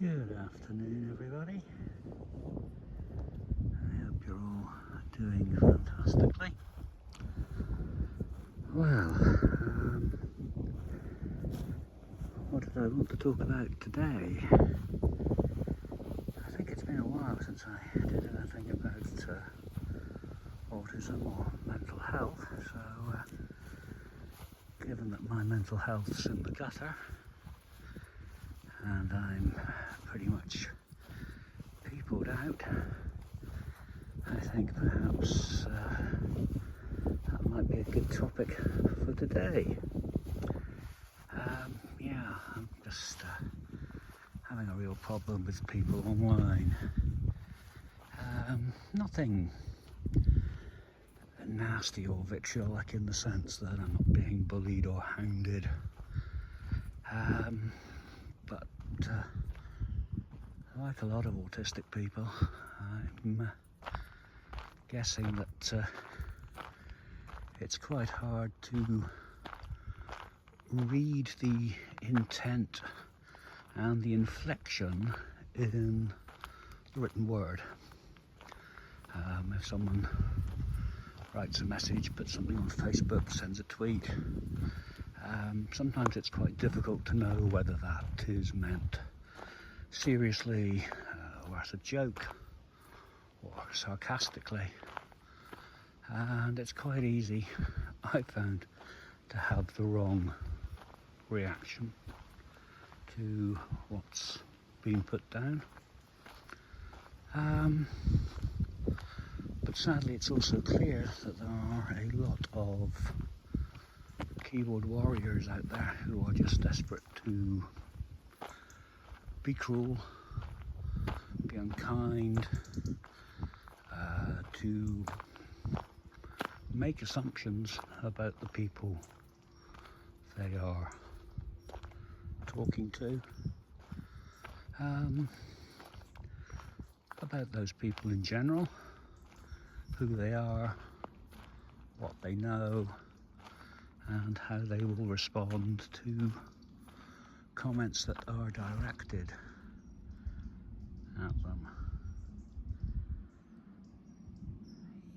Good afternoon, everybody. I hope you're all doing fantastically. Well, what did I want to talk about today? I think it's been a while since I did anything about autism or mental health, so given that my mental health's in the gutter and I'm pretty much peopled out, I think perhaps that might be a good topic for today. Yeah, I'm just having a real problem with people online. Nothing nasty or vitriolic in the sense that I'm not being bullied or hounded. But like a lot of autistic people, I'm guessing that it's quite hard to read the intent and the inflection in the written word. If someone writes a message, puts something on Facebook, sends a tweet, sometimes it's quite difficult to know whether that is meant seriously or as a joke or sarcastically, and it's quite easy, I found, to have the wrong reaction to what's been put down. But sadly it's also clear that there are a lot of keyboard warriors out there who are just desperate to be cruel, be unkind, to make assumptions about the people they are talking to, about those people in general, who they are, what they know, and how they will respond to comments that are directed at them.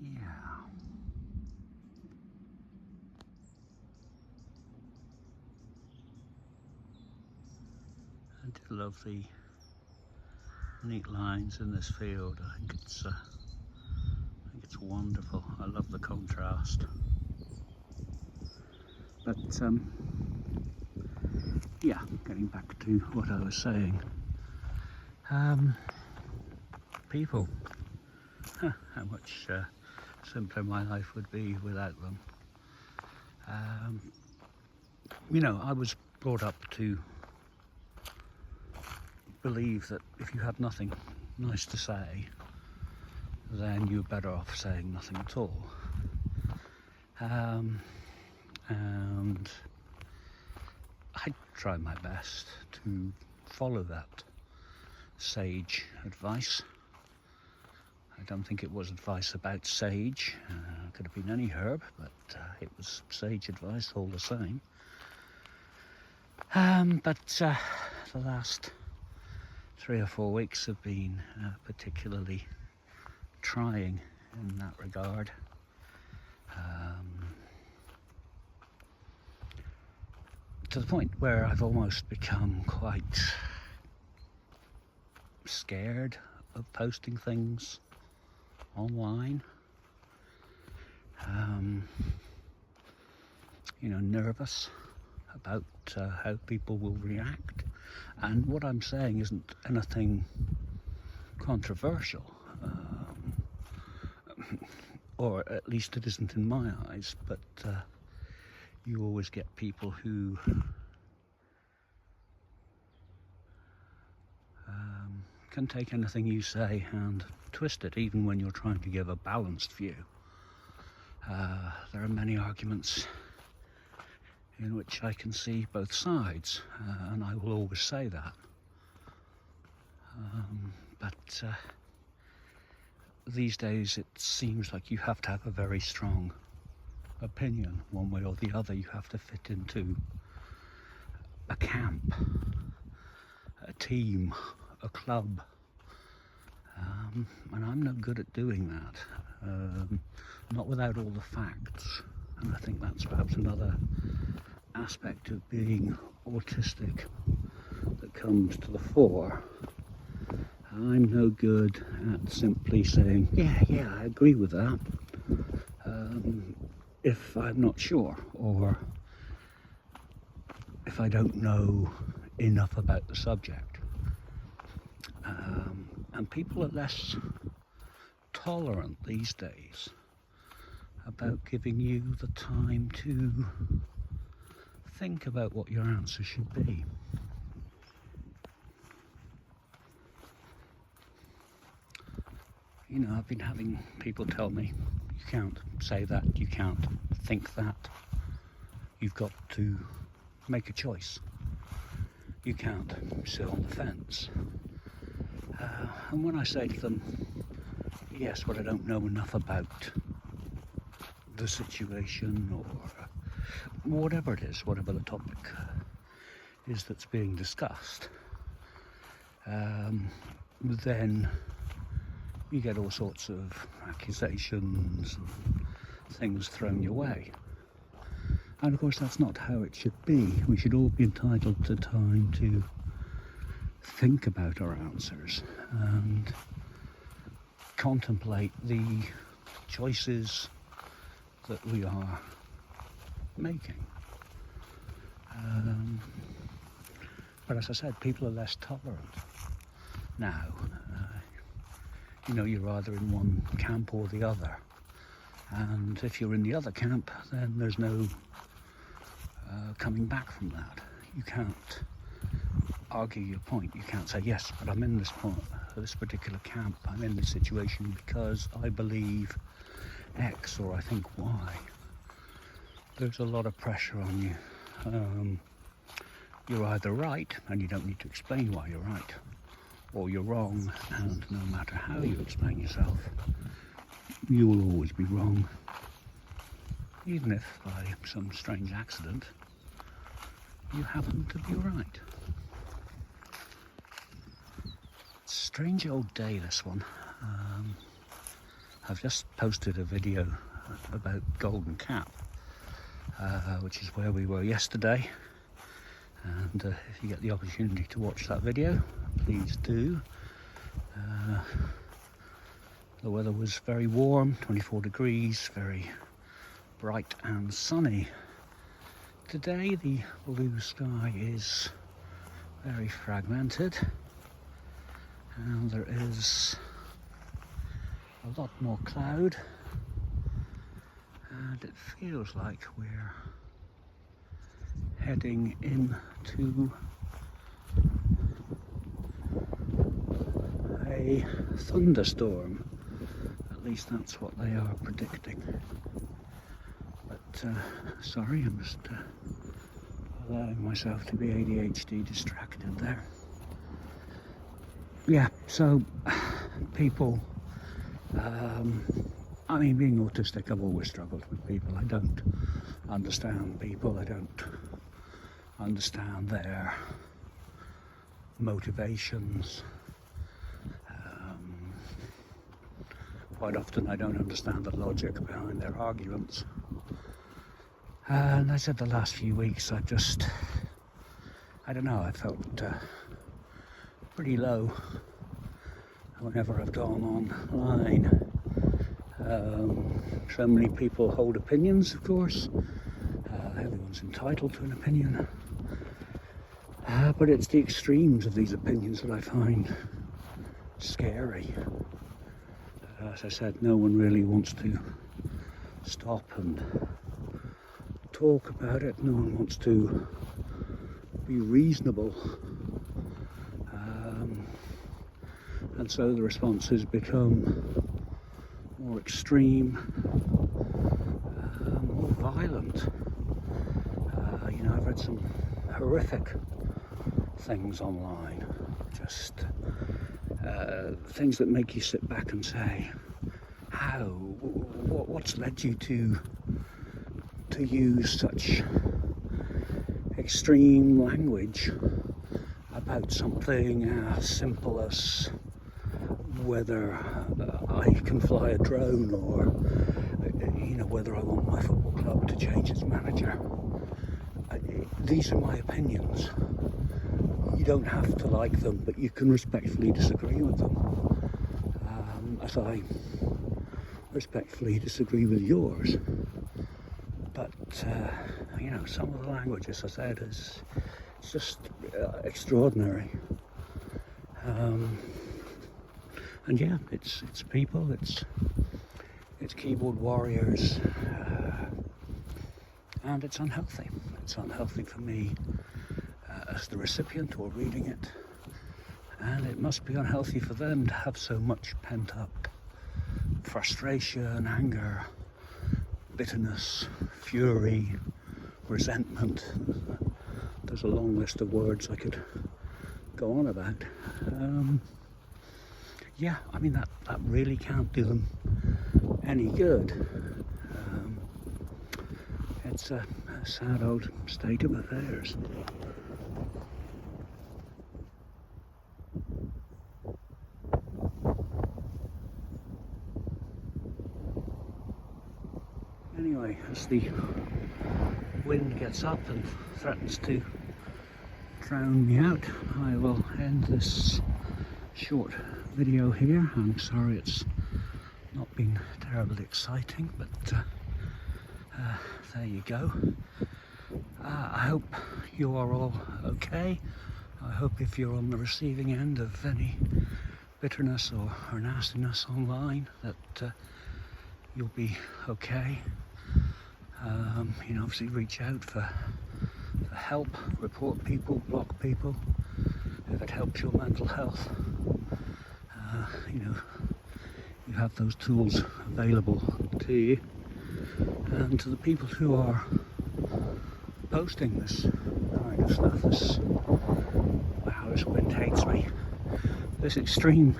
Yeah. I do love the neat lines in this field. I think it's wonderful. I love the contrast. But yeah, getting back to what I was saying. People, how much simpler my life would be without them. I was brought up to believe that if you had nothing nice to say, then you're better off saying nothing at all. And I try my best to follow that sage advice. I don't think it was advice about sage. It could have been any herb, but it was sage advice all the same. But the last 3 or 4 weeks have been particularly trying in that regard. To the point where I've almost become quite scared of posting things online. Nervous about how people will react. And what I'm saying isn't anything controversial, or at least it isn't in my eyes, but you always get people who can take anything you say and twist it, even when you're trying to give a balanced view. There are many arguments in which I can see both sides, and I will always say that. But these days it seems like you have to have a very strong opinion one way or the other. You have to fit into a camp, a team, a club. And I'm no good at doing that, not without all the facts. And I think that's perhaps another aspect of being autistic that comes to the fore. I'm no good at simply saying, yeah, I agree with that, if I'm not sure, or if I don't know enough about the subject. And people are less tolerant these days about giving you the time to think about what your answer should be. You know, I've been having people tell me, you can't say that, you can't think that, you've got to make a choice. You can't sit on the fence. And when I say to them, yes, but I don't know enough about the situation or whatever it is, whatever the topic is that's being discussed, then you get all sorts of accusations and things thrown your way. And of course that's not how it should be. We should all be entitled to time to think about our answers and contemplate the choices that we are making. But as I said, people are less tolerant now. You know, you're either in one camp or the other. And if you're in the other camp, then there's no coming back from that. You can't argue your point. You can't say, yes, but I'm in this particular camp. I'm in this situation because I believe X or I think Y. There's a lot of pressure on you. You're either right, and you don't need to explain why you're right, or you're wrong, and no matter how you explain yourself, you will always be wrong, even if by some strange accident you happen to be right. Strange old day, this one. I've just posted a video about Golden Cap, which is where we were yesterday, and if you get the opportunity to watch that video, please do. The weather was very warm, 24 degrees, very bright and sunny. Today the blue sky is very fragmented, and there is a lot more cloud, and it feels like we're heading into a thunderstorm. At least that's what they are predicting. But sorry, I'm just allowing myself to be ADHD distracted there. Yeah, so people, I mean, being autistic, I've always struggled with people. I don't understand people. I don't understand their motivations. Quite often I don't understand the logic behind their arguments. And I said the last few weeks I don't know, I felt pretty low whenever I've gone online. So many people hold opinions, of course. Everyone's entitled to an opinion. But it's the extremes of these opinions that I find scary. As I said, no one really wants to stop and talk about it. No one wants to be reasonable. And so the responses become more extreme, more violent. You know, I've read some horrific things online, just things that make you sit back and say, what's led you to use such extreme language about something as simple as whether I can fly a drone, or whether I want my football club to change its manager. These are my opinions. You don't have to like them, but you can respectfully disagree with them, as I respectfully disagree with yours. But some of the language, as I said, is just extraordinary. And yeah, it's people, it's keyboard warriors, and it's unhealthy. It's unhealthy for me as the recipient or reading it, and it must be unhealthy for them to have so much pent up frustration, anger, bitterness, fury, resentment. There's a long list of words I could go on about. Yeah, I mean that really can't do them any good. It's a sad old state of affairs. Anyway, as the wind gets up and threatens to drown me out, I will end this short video here. I'm sorry it's not been terribly exciting, but there you go. I hope you are all okay. I hope if you're on the receiving end of any bitterness or nastiness online that you'll be okay. Obviously reach out for help, report people, block people if it helps your mental health. You have those tools available to you. And to the people who are posting this kind of stuff, this wind hates me, this extreme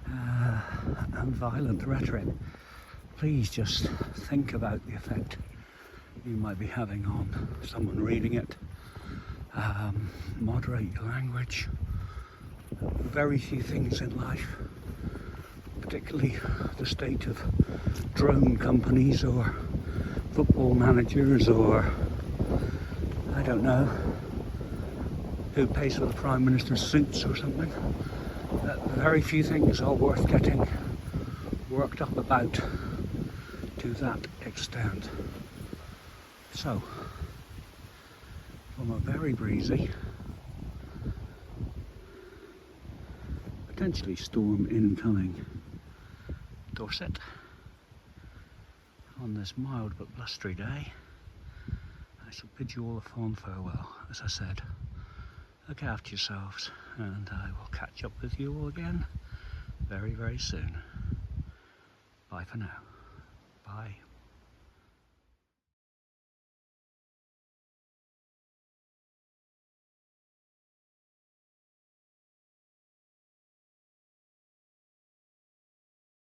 and violent rhetoric, please just think about the effect you might be having on someone reading it. Moderate your language. Very few things in life, particularly the state of drone companies or football managers, or I don't know who pays for the Prime Minister's suits or something. Very few things are worth getting worked up about to that extent. So, from a very breezy, potentially storm incoming Dorset on this mild but blustery day, I shall bid you all a fond farewell. As I said, look after yourselves, and I will catch up with you all again very, very soon. Bye for now. Bye.